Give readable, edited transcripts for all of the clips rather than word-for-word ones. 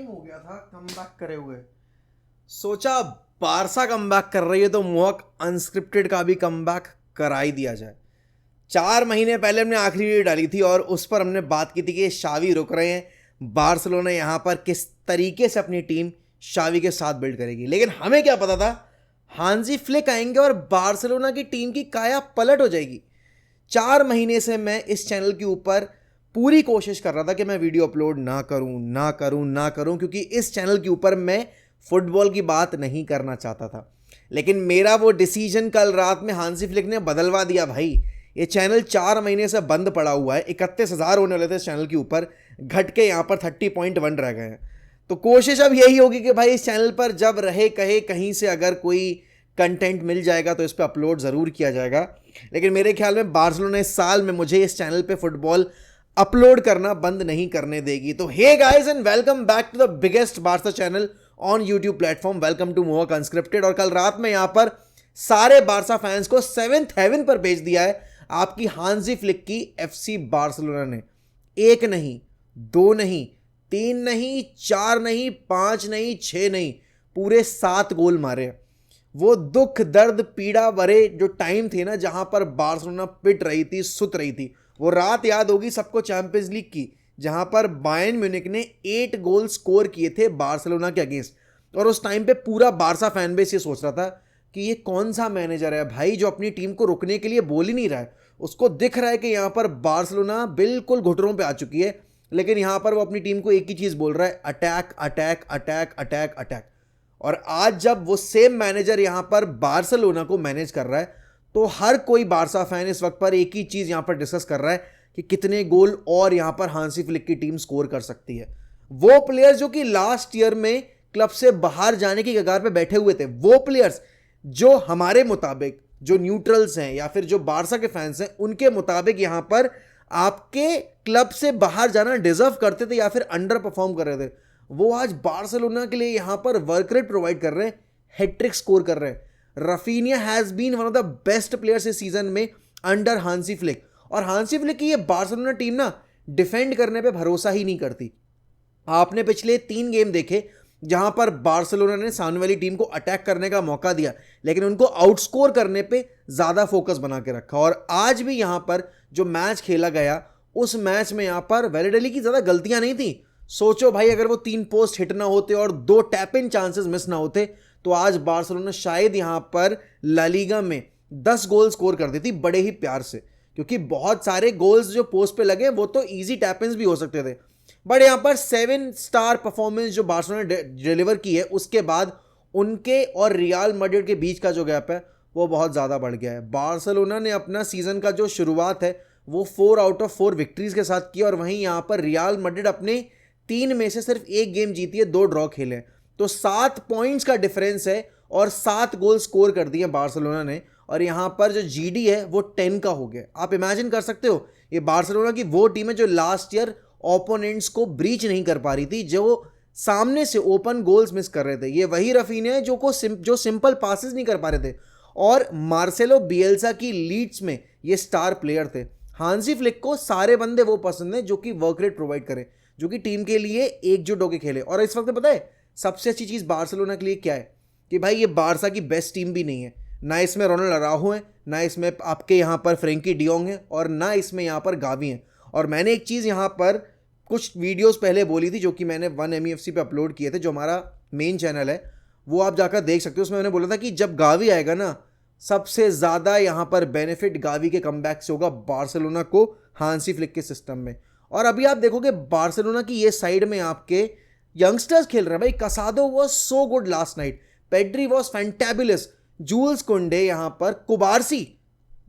Time हो गया था कमबैक करे हुए। सोचा बारसा कमबैक कर रही है तो मोहक अनस्क्रिप्टेड का भी कमबैक करा ही दिया जाए। 4 महीने पहले हमने आखिरी वीडियो डाली थी और उस पर हमने बात की थी कि शावी रुक रहे हैं, बार्सिलोना यहाँ पर किस तरीके से अपनी टीम शावी के साथ बिल्ड करेगी। लेकिन हमें क्या पता था हांजी फ्लिक आएंगे और बार्सिलोना की टीम की काया पलट हो जाएगी। 4 महीने से मैं इस चैनल के ऊपर पूरी कोशिश कर रहा था कि मैं वीडियो अपलोड ना करूं क्योंकि इस चैनल के ऊपर मैं फुटबॉल की बात नहीं करना चाहता था। लेकिन मेरा वो डिसीजन कल रात में हांसी फ्लिक ने बदलवा दिया भाई। ये चैनल 4 महीने से बंद पड़ा हुआ है, 31,000 होने वाले थे इस चैनल के ऊपर, घट के यहाँ पर 30.1 रह गए हैं। तो कोशिश अब यही होगी कि भाई इस चैनल पर जब रहे कहे कहीं से अगर कोई कंटेंट मिल जाएगा तो इस पर अपलोड ज़रूर किया जाएगा। लेकिन मेरे ख्याल में बार्सिलोना इस साल में मुझे इस चैनल पे फुटबॉल अपलोड करना बंद नहीं करने देगी। तो hey guys and welcome back to the biggest Barca channel on YouTube platform. Welcome to Mohak unscripted. और कल रात में यहाँ पर सारे बार्सा फैंस को 7th हेवन पर भेज दिया है आपकी हांजी फ्लिक की FC बार्सिलोना ने। 1 नहीं, 2 नहीं, 3 नहीं, 4 नहीं, 5 नहीं, 6 नहीं, पूरे 7 गोल मारे। वो दुख दर्द पीड़ा भरे जो टाइम थे ना जहां पर बार्सिलोना पिट रही थी, सुत रही थी, वो रात याद होगी सबको चैंपियंस लीग की, जहां पर बायर्न म्यूनिख ने 8 गोल स्कोर किए थे बार्सिलोना के अगेंस्ट। और उस टाइम पे पूरा बारसा फैन बेस ये सोच रहा था कि ये कौन सा मैनेजर है भाई जो अपनी टीम को रुकने के लिए बोल ही नहीं रहा है। उसको दिख रहा है कि यहाँ पर बार्सिलोना बिल्कुल घुटनों पे आ चुकी है, लेकिन यहाँ पर वो अपनी टीम को एक ही चीज़ बोल रहा है, attack attack attack attack attack. और आज जब वो सेम मैनेजर यहाँ पर बार्सिलोना को मैनेज कर रहा है तो हर कोई बारसा फैन इस वक्त पर एक ही चीज़ यहाँ पर डिस्कस कर रहा है कि कितने गोल और यहाँ पर हांसी फ्लिक की टीम स्कोर कर सकती है। वो प्लेयर्स जो कि लास्ट ईयर में क्लब से बाहर जाने की कगार पे बैठे हुए थे, वो प्लेयर्स जो हमारे मुताबिक, जो न्यूट्रल्स हैं या फिर जो बारसा के फैंस हैं, उनके मुताबिक यहाँ पर आपके क्लब से बाहर जाना डिजर्व करते थे या फिर अंडर परफॉर्म कर रहे थे, वो आज बार्सिलोना के लिए यहाँ पर वर्क रेट प्रोवाइड कर रहे हैं, हैट्रिक स्कोर कर रहे हैं। Raphinha has been one of the best players इस सीजन में अंडर हांसी फ्लिक। और हांसी फ्लिक की ये बार्सिलोना टीम ना डिफेंड करने पे भरोसा ही नहीं करती। आपने पिछले 3 गेम देखे जहां पर बार्सिलोना ने सामने वाली टीम को अटैक करने का मौका दिया, लेकिन उनको आउटस्कोर करने पे ज़्यादा फोकस बना के रखा। और आज भी यहाँ पर जो मैच खेला गया, उस मैच में यहाँ पर वेलेडेली की ज़्यादा गलतियाँ नहीं थी। सोचो भाई, अगर वो 3 पोस्ट हिट ना होते और 2 टैप इन चांसेस मिस ना होते तो आज बार्सिलोना शायद यहाँ पर ला लीगा में 10 गोल स्कोर कर देती बड़े ही प्यार से, क्योंकि बहुत सारे गोल्स जो पोस्ट पे लगे वो तो इजी टैप इन्स भी हो सकते थे। बट यहाँ पर 7 स्टार परफॉर्मेंस जो बार्सिलोना ने डिलीवर की है, उसके बाद उनके और रियल मैड्रिड के बीच का जो गैप है वो बहुत ज़्यादा बढ़ गया है। बार्सिलोना ने अपना सीजन का जो शुरुआत है वो 4 आउट ऑफ 4 विक्ट्रीज के साथ की, और वहीं यहाँ पर रियल मैड्रिड अपने 3 में से सिर्फ 1 गेम जीती है, 2 ड्रॉ खेले। तो 7 पॉइंट्स का डिफरेंस है और 7 गोल स्कोर कर दिए बार्सिलोना ने। और यहाँ पर जो GD है वो 10 का हो गया। आप इमेजिन कर सकते हो, ये बार्सिलोना की वो टीम है जो लास्ट ईयर ओपोनेंट्स को ब्रीच नहीं कर पा रही थी, जो सामने से ओपन गोल्स मिस कर रहे थे। ये वही रफीनिया है जो सिंपल पासेस नहीं कर पा रहे थे। और मार्सेलो बिएल्सा की लीड्स में ये स्टार प्लेयर थे। हांसी फ्लिक को सारे बंदे वो पसंद है जो कि वर्क रेट प्रोवाइड करे, जो कि टीम के लिए एकजुट होकर खेले। और इस वक्त पता है सबसे अच्छी चीज़ बार्सिलोना के लिए क्या है कि भाई ये बारसा की बेस्ट टीम भी नहीं है। ना इसमें रोनाल्ड अराउहो है, ना इसमें आपके यहाँ पर फ्रेंकी डियोंग है, और ना इसमें यहाँ पर गावी है। और मैंने एक चीज़ यहाँ पर कुछ वीडियोस पहले बोली थी जो कि मैंने 1MEFC पे अपलोड किए थे, जो हमारा मेन चैनल है, वो आप जाकर देख सकते हो। उसमें मैंने बोला था कि जब गावी आएगा ना, सबसे ज़्यादा यहाँ पर बेनिफिट गावी के कमबैक से होगा बार्सिलोना को हांसी फ्लिक के सिस्टम में। और अभी आप देखोगे बार्सिलोना की ये साइड में आपके यंगस्टर्स खेल रहे हैं भाई। Casado was so good last night, Pedri was fantabulous, Jules Kounde, यहाँ पर कुबारसी,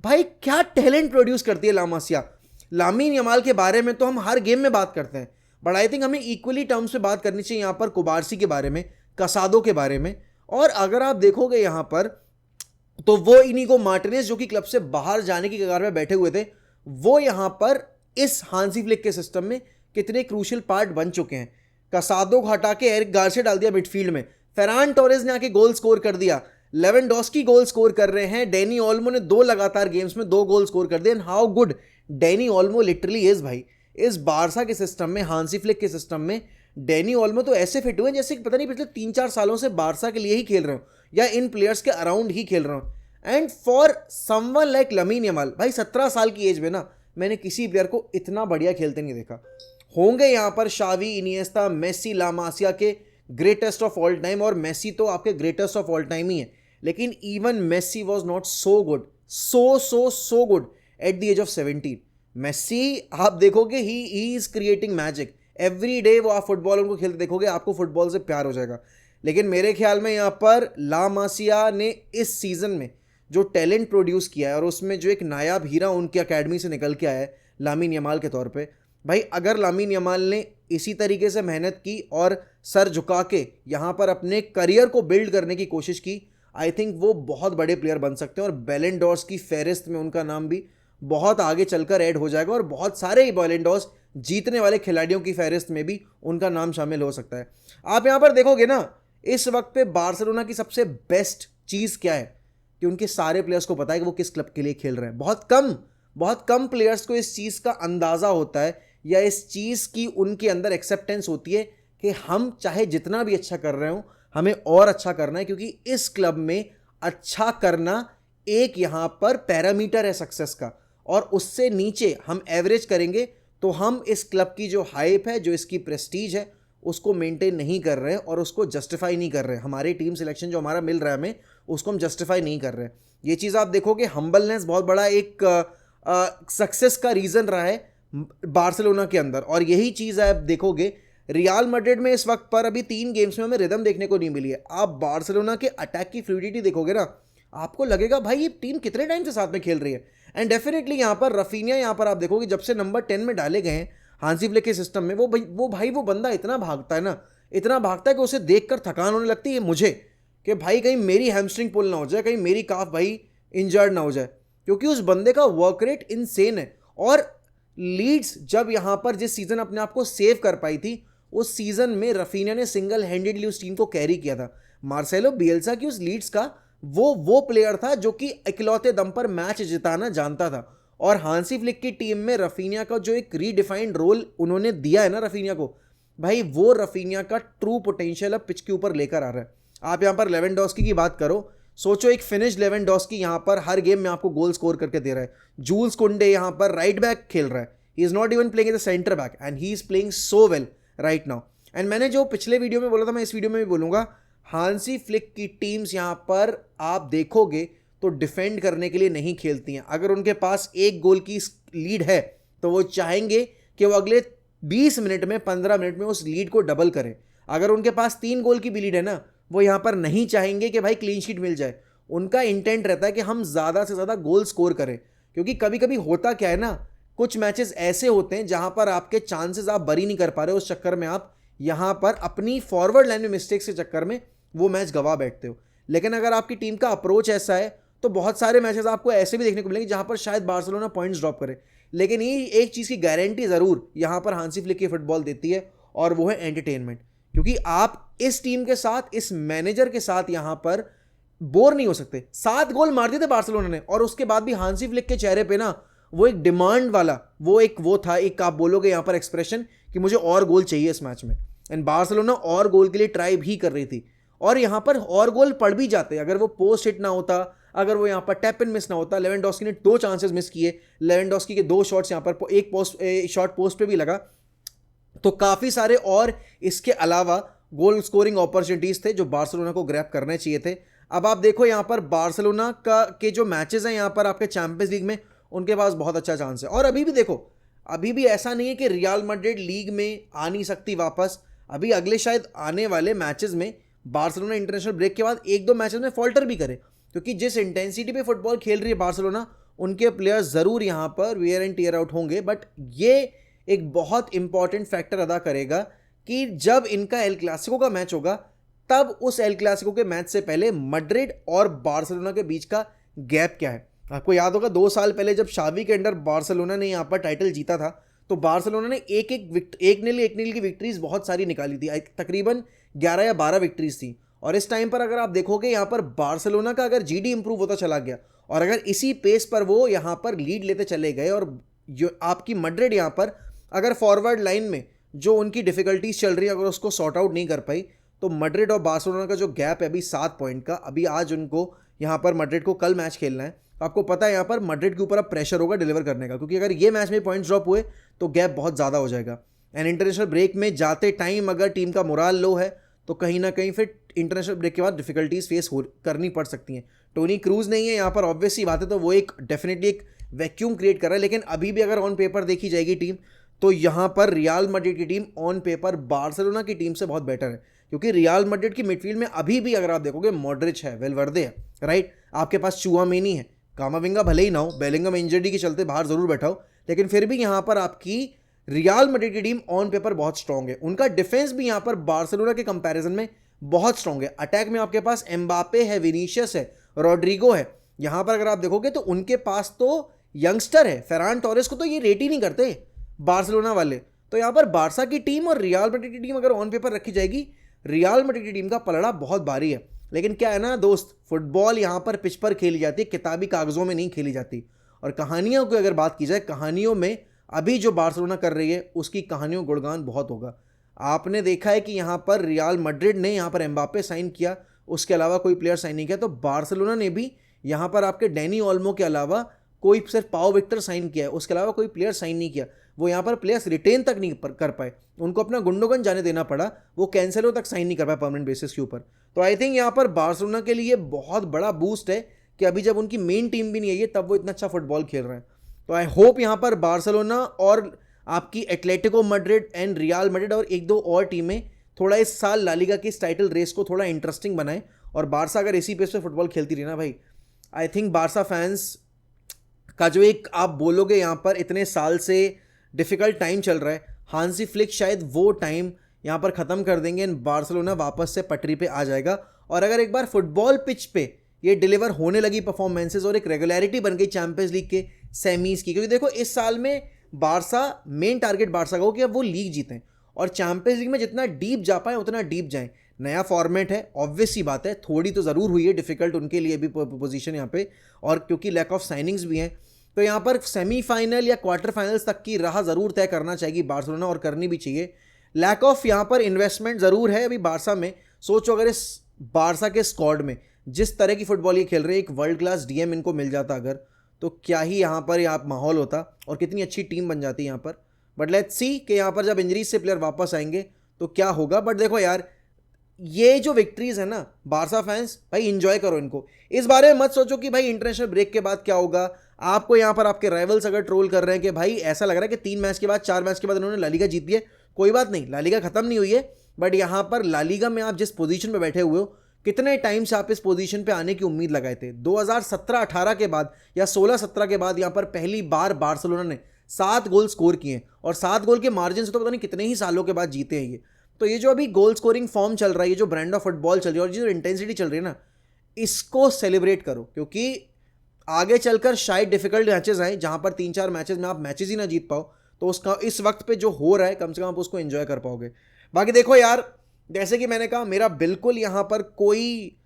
भाई क्या टैलेंट प्रोड्यूस करती है ला मासिया। लामीन यमाल के बारे में तो हम हर गेम में बात करते हैं, बट आई थिंक हमें इक्वली टर्म्स में बात करनी चाहिए यहाँ पर कुबारसी के बारे में, कसादो के बारे में। और अगर आप देखोगे यहाँ पर तो वो इनिगो मार्टिनेज जो कि क्लब से बाहर जाने की कगार में बैठे हुए थे, वो यहाँ पर इस हांसी फ्लिक के सिस्टम में कितने क्रूशियल पार्ट बन चुके हैं। कसादो को हटा के एरिक गार्सिया डाल दिया मिडफील्ड में, फेरान टोरेस ने आके गोल स्कोर कर दिया, लेवेंडोस्की गोल स्कोर कर रहे हैं, डेनी ओल्मो ने 2 लगातार गेम्स में 2 गोल स्कोर कर दिए। And how good Dani Olmo literally is भाई। इस बारसा के सिस्टम में, हांसी फ्लिक के सिस्टम में डैनी ओल्मो तो ऐसे फिट हुए जैसे पता नहीं पिछले 3-4 सालों से बारसा के लिए ही खेल रहे हो या इन प्लेयर्स के अराउंड ही खेल रहे हो। And for someone like Lamine Yamal, भाई 17 साल की एज में ना मैंने किसी प्लेयर को इतना बढ़िया खेलते नहीं देखा। होंगे यहाँ पर शावी, इनिएस्टा, मेसी, ला मासिया के ग्रेटेस्ट ऑफ ऑल टाइम, और मेसी तो आपके ग्रेटेस्ट ऑफ ऑल टाइम ही है, लेकिन even Messi was not so good, so good at the age of 17। Messi आप देखोगे he is creating magic every day. वो आप फुटबॉल उनको खेलते देखोगे, आपको फुटबॉल से प्यार हो जाएगा। लेकिन मेरे ख्याल में यहाँ पर ला मासिया ने इस सीज़न में जो टैलेंट प्रोड्यूस किया है और उसमें जो एक नायाब हीरा उनकी अकेडमी से निकल के आया है लामिन यमाल के तौर पे, भाई अगर लामिन यमाल ने इसी तरीके से मेहनत की और सर झुका के यहाँ पर अपने करियर को बिल्ड करने की कोशिश की, आई थिंक वो बहुत बड़े प्लेयर बन सकते हैं और बैलन डॉर्स की फेहरिस्त में उनका नाम भी बहुत आगे चलकर ऐड हो जाएगा और बहुत सारे बैलन डॉर्स जीतने वाले खिलाड़ियों की फेहरिस्त में भी उनका नाम शामिल हो सकता है। आप यहाँ पर देखोगे ना, इस वक्त पे बार्सिलोना की सबसे बेस्ट चीज़ क्या है कि उनके सारे प्लेयर्स को पता है कि वो किस क्लब के लिए खेल रहे हैं। बहुत कम प्लेयर्स को इस चीज़ का अंदाज़ा होता है या इस चीज़ की उनके अंदर एक्सेप्टेंस होती है कि हम चाहे जितना भी अच्छा कर रहे हो, हमें और अच्छा करना है, क्योंकि इस क्लब में अच्छा करना एक यहाँ पर पैरामीटर है सक्सेस का, और उससे नीचे हम एवरेज करेंगे तो हम इस क्लब की जो हाइप है, जो इसकी प्रेस्टीज है, उसको मेंटेन नहीं कर रहे हैं और उसको जस्टिफाई नहीं कर रहे हैं। हमारी टीम सिलेक्शन जो हमारा मिल रहा है हमें, उसको हम जस्टिफाई नहीं कर रहे हैं। ये चीज़ आप देखोगे, हम्बलनेस बहुत बड़ा एक सक्सेस का रीज़न रहा है बार्सिलोना के अंदर, और यही चीज़ आप देखोगे रियल मैड्रिड में इस वक्त पर अभी 3 गेम्स में हमें रिदम देखने को नहीं मिली है। आप बार्सिलोना के अटैक की फ्लूइडिटी देखोगे ना, आपको लगेगा भाई ये टीम कितने टाइम से साथ में खेल रही है। एंड डेफिनेटली यहाँ पर रफीनिया, यहाँ पर आप देखोगे जब से नंबर 10 में डाले गए हैं हांसी फ्लिक के सिस्टम में, वो बंदा इतना भागता है ना, इतना भागता है कि उसे देखकर थकान होने लगती है मुझे, कि भाई कहीं मेरी हैमस्ट्रिंग पुल ना हो जाए, कहीं मेरी काफ भाई इंजर्ड ना हो जाए, क्योंकि उस बंदे का वर्क रेट इनसेन है। और लीड्स जब यहाँ पर जिस सीजन अपने आप को सेव कर पाई थी, उस सीजन में रफीनिया ने सिंगल हैंडेडली उस टीम को कैरी किया था। मार्सेलो बिएल्सा की उस लीड्स का वो प्लेयर था जो कि इकलौते दम पर मैच जिताना जानता था, और हांसी फ्लिक की टीम में रफीनिया का जो एक रीडिफाइंड रोल उन्होंने दिया है ना रफीनिया को, भाई वो रफीनिया का ट्रू पोटेंशियल अब पिच के ऊपर लेकर आ रहा है। आप यहाँ पर लेवेंडोस्की की बात करो, सोचो एक फिनिश लेवेंडोस्की यहाँ पर हर गेम में आपको गोल स्कोर करके दे रहा है। जूल्स कुंडे यहाँ पर राइट बैक खेल रहा है, he is not even playing as a centre back and he is playing so well right now. And मैंने जो पिछले वीडियो में बोला था, मैं इस वीडियो में भी बोलूँगा, हांसी फ्लिक की टीम्स यहाँ पर आप देखोगे तो डिफेंड करने के लिए नहीं खेलती हैं। अगर उनके पास 1 गोल की लीड है तो वो चाहेंगे कि वो अगले 20 मिनट में, 15 मिनट में उस लीड को डबल करें। अगर उनके पास 3 गोल की भी लीड है ना, वो यहाँ पर नहीं चाहेंगे कि भाई क्लीन शीट मिल जाए। उनका इंटेंट रहता है कि हम ज़्यादा से ज़्यादा गोल स्कोर करें, क्योंकि कभी कभी होता क्या है ना, कुछ मैचेस ऐसे होते हैं जहाँ पर आपके चांसेस आप बरी नहीं कर पा रहे हो, उस चक्कर में आप यहाँ पर अपनी फॉरवर्ड लाइन में मिस्टेक्स के चक्कर में वो मैच गवा बैठते हो। लेकिन अगर आपकी टीम का अप्रोच ऐसा है तो बहुत सारे मैचेस आपको ऐसे भी देखने को मिलेंगे जहां पर शायद बार्सिलोना पॉइंट्स ड्रॉप करे, लेकिन ये एक चीज़ की गारंटी ज़रूर यहां पर हांसी फ्लिक की फुटबॉल देती है, और वो है एंटरटेनमेंट। क्योंकि आप इस टीम के साथ, इस मैनेजर के साथ यहां पर बोर नहीं हो सकते। 7 गोल मार दिए थे बार्सिलोना ने, और उसके बाद भी हांसी फ्लिक के चेहरे पे ना वो एक डिमांड वाला वो था, एक आप बोलोगे यहाँ पर एक्सप्रेशन कि मुझे और गोल चाहिए इस मैच में। एंड बार्सिलोना और गोल के लिए ट्राई भी कर रही थी, और यहाँ पर और गोल पड़ भी जाते। अगर वो पोस्ट हिट ना होता, अगर वो यहाँ पर टैप इन मिस ना होता, लेवेंडोस्की ने 2 चांसेस मिस किए, लेवेंडोस्की के 2 शॉट्स यहाँ पर, एक शॉट पोस्ट पे भी लगा, तो काफ़ी सारे और इसके अलावा गोल स्कोरिंग अपॉर्चुनिटीज़ थे जो बार्सिलोना को ग्रैब करने चाहिए थे। अब आप देखो यहाँ पर बार्सिलोना के जो मैचेस हैं यहाँ पर आपके चैंपियंस लीग में, उनके पास बहुत अच्छा चांस है। और अभी भी देखो, अभी भी ऐसा नहीं है कि रियल मैड्रिड लीग में आ नहीं सकती वापस। अभी अगले शायद आने वाले मैचेस में बार्सिलोना इंटरनेशनल ब्रेक के बाद 1-2 मैचेस में फॉल्टर भी करे, क्योंकि जिस इंटेंसिटी पे फुटबॉल खेल रही है बार्सिलोना, उनके प्लेयर्स ज़रूर यहाँ पर वियर एंड टीयर आउट होंगे। बट ये एक बहुत इंपॉर्टेंट फैक्टर अदा करेगा कि जब इनका एल क्लासिको का मैच होगा, तब उस एल क्लासिको के मैच से पहले मैड्रिड और बार्सिलोना के बीच का गैप क्या है। आपको याद होगा 2 साल पहले जब शावी के अंडर बार्सिलोना ने यहाँ पर टाइटल जीता था, तो बार्सिलोना ने 1-0 की विक्ट्रीज बहुत सारी निकाली थी, तकरीबन 11 या 12 विक्ट्रीज थी। और इस टाइम पर अगर आप देखोगे यहाँ पर बार्सिलोना का अगर जीडी इंप्रूव होता चला गया, और अगर इसी पेस पर वो यहाँ पर लीड लेते चले गए, और जो आपकी मैड्रिड यहाँ पर अगर फॉरवर्ड लाइन में जो उनकी डिफिकल्टीज चल रही है अगर उसको सॉर्ट आउट नहीं कर पाई तो मैड्रिड और बार्सिलोना का जो गैप है अभी 7 पॉइंट का, अभी आज उनको यहाँ पर मैड्रिड को कल मैच खेलना है, तो आपको पता है यहाँ पर मैड्रिड के ऊपर अब प्रेशर होगा डिलीवर करने का, क्योंकि अगर ये मैच में पॉइंट्स ड्रॉप हुए तो गैप बहुत ज़्यादा हो जाएगा। एंड इंटरनेशनल ब्रेक में जाते टाइम अगर टीम का मोराल लो है तो कहीं ना कहीं फिर इंटरनेशनल ब्रेक के बाद डिफिकल्टीज फेस करनी पड़ सकती हैं। टोनी क्रूज नहीं है यहाँ पर, ऑब्वियस सी बात है, तो वो एक डेफिनेटली एक वैक्यूम क्रिएट कर रहा है। लेकिन अभी भी अगर ऑन पेपर देखी जाएगी टीम तो यहाँ पर रियल मैड्रिड की टीम ऑन पेपर बार्सिलोना की टीम से बहुत बेटर है, क्योंकि रियल मैड्रिड की मिडफील्ड में अभी भी अगर आप देखोगे मॉड्रिच है, वेलवर्दे है, राइट, आपके पास चुआमेनी है, कामाविंगा भले ही ना हो, बेलिंगम इंजरी के चलते बाहर जरूर बैठा हो, लेकिन फिर भी यहाँ पर आपकी रियल मैड्रिड की टीम ऑन पेपर बहुत स्ट्रांग है। उनका डिफेंस भी यहाँ पर बार्सिलोना के कंपैरिजन में बहुत स्ट्रांग है। अटैक में आपके पास एम्बापे है, विनीशियस है, रॉड्रिगो है। यहाँ पर अगर आप देखोगे तो उनके पास तो यंगस्टर है, फेरान टोरेस को तो ये रेट ही नहीं करते बार्सिलोना वाले। तो यहाँ पर बार्सा की टीम और रियल मैड्रिड की टीम अगर ऑन पेपर रखी जाएगी, रियल मैड्रिड की टीम का पलड़ा बहुत भारी है। लेकिन क्या है ना दोस्त, फुटबॉल यहाँ पर पिच पर खेली जाती है, किताबी कागजों में नहीं खेली जाती। और कहानियों की अगर बात की जाए, कहानियों में अभी जो बार्सिलोना कर रही है उसकी कहानियों गुणगान बहुत होगा। आपने देखा है कि यहाँ पर रियल मैड्रिड ने यहाँ पर एम्बापे साइन किया, उसके अलावा कोई प्लेयर साइन नहीं किया, तो बार्सिलोना ने भी यहाँ पर आपके डैनी ओल्मो के अलावा कोई सिर्फ पाओ विक्टर साइन किया है, उसके अलावा कोई प्लेयर साइन नहीं किया। वो यहाँ पर प्लेयर्स रिटेन तक नहीं कर पाए, उनको अपना गुंडोगन जाने देना पड़ा, वो कैंसेलो तक साइन नहीं कर पाए परमानेंट बेसिस के ऊपर। तो आई थिंक यहाँ पर बार्सिलोना के लिए बहुत बड़ा बूस्ट है कि अभी जब उनकी मेन टीम भी नहीं आई है तब वो इतना अच्छा फुटबॉल खेल रहे हैं। तो आई होप यहाँ पर बार्सिलोना और आपकी Atletico Madrid and real Madrid और एक दो और टीमें थोड़ा इस साल ला लीगा की इस टाइटल रेस को थोड़ा इंटरेस्टिंग बनाए। और बार्सा अगर इसी पेस पे फुटबॉल खेलती रही ना भाई, आई थिंक बार्सा फैंस का जो एक आप बोलोगे यहाँ पर इतने साल से डिफिकल्ट टाइम चल रहा है, हांसी फ्लिक शायद वो टाइम यहाँ पर ख़त्म कर देंगे एंड बार्सिलोना वापस से पटरी पे आ जाएगा। और अगर एक बार फुटबॉल पिच पे ये डिलीवर होने लगी परफॉर्मेंसेज और एक रेगुलरिटी बन गई चैंपियंस लीग के सेमीज की, क्योंकि देखो इस साल में बार्सा मेन टारगेट बार्सा का हो कि अब वो लीग जीतें और चैंपियंस लीग में जितना डीप जा पाए उतना डीप जाएं। नया फॉर्मेट है, ऑब्वियस सी बात है, थोड़ी तो ज़रूर हुई है डिफिकल्ट उनके लिए भी पोजीशन यहाँ पे, और क्योंकि लैक ऑफ साइनिंग्स भी हैं, तो यहाँ पर सेमीफाइनल या क्वार्टर फाइनल्स तक की राह ज़रूर तय करना चाहिए बार्सिलोना, और करनी भी चाहिए। लैक ऑफ यहाँ पर इन्वेस्टमेंट ज़रूर है अभी बार्सा में। सोचो अगर इस बार्सा के स्क्वाड में जिस तरह की फुटबॉल ये खेल रहे हैं, एक वर्ल्ड क्लास डीएम इनको मिल जाता अगर, तो क्या ही यहाँ पर यहाँ माहौल होता और कितनी अच्छी टीम बन जाती यहाँ पर। बट लेट्स सी कि यहाँ पर जब इंजरीज से प्लेयर वापस आएंगे तो क्या होगा। बट देखो यार, ये जो विक्ट्रीज है ना, बार्सा फैंस भाई एंजॉय करो इनको। इस बारे में मत सोचो कि भाई इंटरनेशनल ब्रेक के बाद क्या होगा। आपको यहाँ पर आपके राइवल्स अगर ट्रोल कर रहे हैं कि भाई ऐसा लग रहा है कि 3 मैच के बाद 4 मैच के बाद इन्होंने ला लीगा जीत ली है, कोई बात नहीं, ला लीगा खत्म नहीं हुई है। बट यहाँ पर ला लीगा में आप जिस पोजीशन पे बैठे हुए हो, कितने टाइम से आप इस पोजीशन पे आने की उम्मीद लगाए थे? 2017-18 के बाद या 16-17 के बाद यहाँ पर पहली बार बार्सिलोना ने 7 गोल स्कोर किए, और 7 गोल के मार्जिन से तो पता नहीं कितने ही सालों के बाद जीते हैं ये। तो ये जो अभी गोल स्कोरिंग फॉर्म चल रहा है, ये जो ब्रांड ऑफ फुटबॉल चल रही है और जो इंटेंसिटी चल रही है ना, इसको सेलिब्रेट करो, क्योंकि आगे चलकर शायद डिफिकल्ट मैचेस आए जहां पर 3-4 मैचेस में आप मैचेस ही ना जीत पाओ, तो उसका इस वक्त पे जो हो रहा है कम से कम आप उसको एंजॉय कर पाओगे। बाकी देखो यार, जैसे कि मैंने कहा, मेरा बिल्कुल यहाँ पर कोई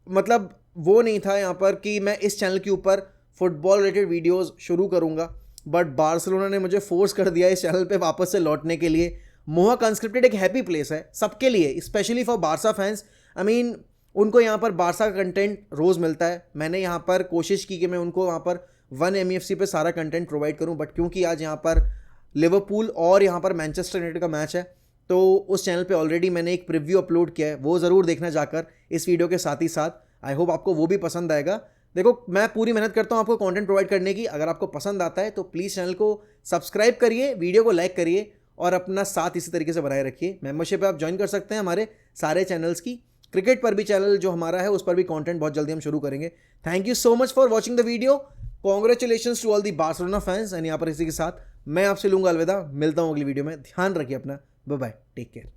मतलब वो नहीं था यहाँ पर कि मैं इस चैनल के ऊपर फुटबॉल रिलेटेड वीडियोस शुरू करूँगा, बट बार्सिलोना ने मुझे फोर्स कर दिया इस चैनल पे वापस से लौटने के लिए। मोहक अनस्क्रिप्टेड एक हैप्पी प्लेस है सबके लिए, specially for Barca fans. I mean उनको यहाँ पर बार्सा का कंटेंट रोज़ मिलता है। मैंने यहाँ पर कोशिश की कि मैं उनको यहाँ पर 1 MEFC पे सारा कंटेंट प्रोवाइड करूँ, बट क्योंकि आज यहाँ पर लिवरपूल और यहाँ पर मैनचेस्टर यूनाइटेड का मैच है, तो उस चैनल पे ऑलरेडी मैंने एक प्रीव्यू अपलोड किया है, वो ज़रूर देखना जाकर इस वीडियो के साथ ही साथ। आई होप आपको वो भी पसंद आएगा। देखो, मैं पूरी मेहनत करता हूँ आपको कंटेंट प्रोवाइड करने की। अगर आपको पसंद आता है तो प्लीज़ चैनल को सब्सक्राइब करिए, वीडियो को लाइक करिए और अपना साथ इसी तरीके से बनाए रखिए। मेंबरशिप आप ज्वाइन कर सकते हैं हमारे सारे चैनल्स की। क्रिकेट पर भी चैनल जो हमारा है उस पर भी कंटेंट बहुत जल्दी हम शुरू करेंगे। Thank you so much for watching the video. Congratulations to all the Barcelona fans. And यहाँ पर इसी के साथ मैं आपसे लूँगा अलविदा। मिलता हूँ अगली वीडियो में। ध्यान रखिए अपना। Bye bye, take care.